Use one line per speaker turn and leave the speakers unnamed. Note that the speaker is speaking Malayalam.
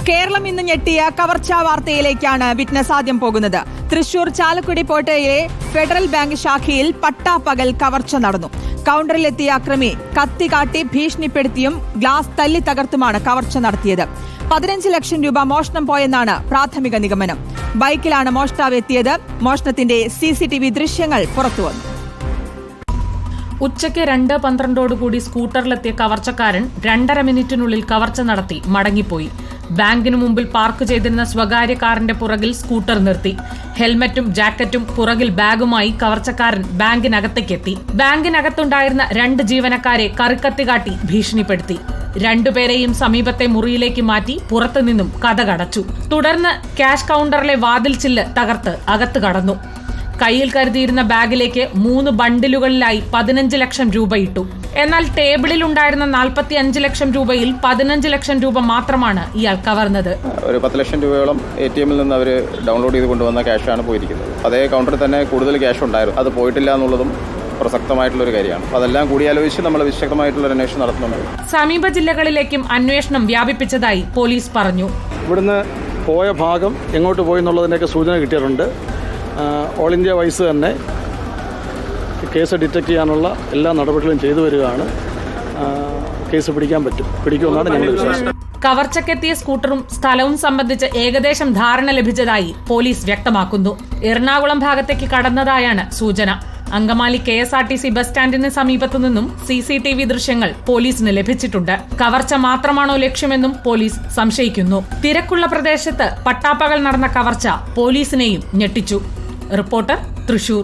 കേരളം ഇന്ന് ഞെട്ടിയ കവർച്ചാ വാർത്തയിലേക്കാണ് വിറ്റ്നസ് ആദ്യം പോകുന്നത്. തൃശൂർ ചാലക്കുടി പോട്ടയിലെ ഫെഡറൽ ബാങ്ക് ശാഖയിൽ പട്ടാപ്പകൽ കവർച്ച നടന്നു. കൗണ്ടറിലെത്തിയ അക്രമി കത്തി കാട്ടി ഭീഷണിപ്പെടുത്തിയും ഗ്ലാസ് തല്ലി തകർത്തുമാണ് കവർച്ച നടത്തിയത്. 15 ലക്ഷം രൂപ മോഷണം പോയെന്നാണ് പ്രാഥമിക നിഗമനം. ബൈക്കിലാണ് മോഷ്ടാവ് എത്തിയത്. മോഷണത്തിന്റെ CCTV ദൃശ്യങ്ങൾ പുറത്തുവന്നു.
ഉച്ചയ്ക്ക് 2:12 സ്കൂട്ടറിലെത്തിയ കവർച്ചക്കാരൻ 2.5 മിനിറ്റിനുള്ളിൽ കവർച്ച നടത്തി മടങ്ങിപ്പോയി. ബാങ്കിനു മുമ്പിൽ പാർക്ക് ചെയ്തിരുന്ന സ്വകാര്യ കാറിന്റെ പുറകിൽ സ്കൂട്ടർ നിർത്തി. ഹെൽമറ്റും ജാക്കറ്റും പുറകിൽ ബാഗുമായി കവർച്ചക്കാരൻ ബാങ്കിനകത്തേക്കെത്തി. ബാങ്കിനകത്തുണ്ടായിരുന്ന 2 ജീവനക്കാരെ കറിക്കത്തി കാട്ടി ഭീഷണിപ്പെടുത്തി. 2 പേരെയും സമീപത്തെ മുറിയിലേക്ക് മാറ്റി പുറത്തുനിന്നും കതകടച്ചു. തുടർന്ന് ക്യാഷ് കൗണ്ടറിലെ വാതിൽ ചില്ല് തകർത്ത് അകത്ത് കടന്നു. കയ്യിൽ കരുതിയിരുന്ന ബാഗിലേക്ക് 3 ബണ്ടിലുകളിലായി 15 ലക്ഷം രൂപ ഇട്ടു. എന്നാൽ ടേബിളിൽ ഉണ്ടായിരുന്ന 45 ലക്ഷം രൂപയിൽ 15 ലക്ഷം രൂപ മാത്രമാണ് ഇയാൾ കവർന്നത്.
ഒരു 10 ലക്ഷം രൂപയോളം ATM-ൽ നിന്ന് അവർ ഡൗൺലോഡ് ചെയ്ത് കൊണ്ടുവന്ന ക്യാഷാണ് പോയിരിക്കുന്നത്. അതേ കൗണ്ടറിൽ തന്നെ കൂടുതൽ ക്യാഷ് ഉണ്ടായിരുന്നു. അത് പോയിട്ടില്ല എന്നുള്ളതും പ്രസക്തമായിട്ടുള്ള ഒരു കാര്യമാണ്. അതെല്ലാം കൂടിയാലോചിച്ച് നമ്മൾ വിശദമായിട്ടുള്ള അന്വേഷണം നടത്തുന്നുണ്ട്.
സമീപ ജില്ലകളിലേക്കും അന്വേഷണം വ്യാപിപ്പിച്ചതായി പോലീസ് പറഞ്ഞു.
ഇവിടുന്ന് പോയ ഭാഗം എങ്ങോട്ട് പോയി എന്നുള്ളതിൻ്റെയൊക്കെ സൂചന കിട്ടിയിട്ടുണ്ട്. ഓൾ ഇന്ത്യ വൈസ് തന്നെ കേസ് ഡിറ്റക്ട് ചെയ്യാനുള്ള എല്ലാ നടപടികളും ചെയ്തു വരികയാണ്. കേസ് പിടിക്കുമെന്നാണ് ഞങ്ങളുടെ വിശ്വാസം.
കവർച്ചക്കെത്തിയ സ്കൂട്ടറും സ്ഥലവും സംബന്ധിച്ച് ഏകദേശം ധാരണ ലഭിച്ചതായി പോലീസ് വ്യക്തമാക്കുന്നു. എറണാകുളം ഭാഗത്തേക്ക് കടന്നതായാണ് സൂചന. അങ്കമാലി KSRTC ബസ് സ്റ്റാൻഡിന് സമീപത്തു നിന്നും CCTV ദൃശ്യങ്ങൾ പോലീസിന് ലഭിച്ചിട്ടുണ്ട്. കവർച്ച മാത്രമാണോ ലക്ഷ്യമെന്നും പോലീസ് സംശയിക്കുന്നു. തിരക്കുള്ള പ്രദേശത്ത് പട്ടാപ്പകൽ നടന്ന കവർച്ച പോലീസിനെയും ഞെട്ടിച്ചു. റിപ്പോർട്ടർ, തൃശൂർ.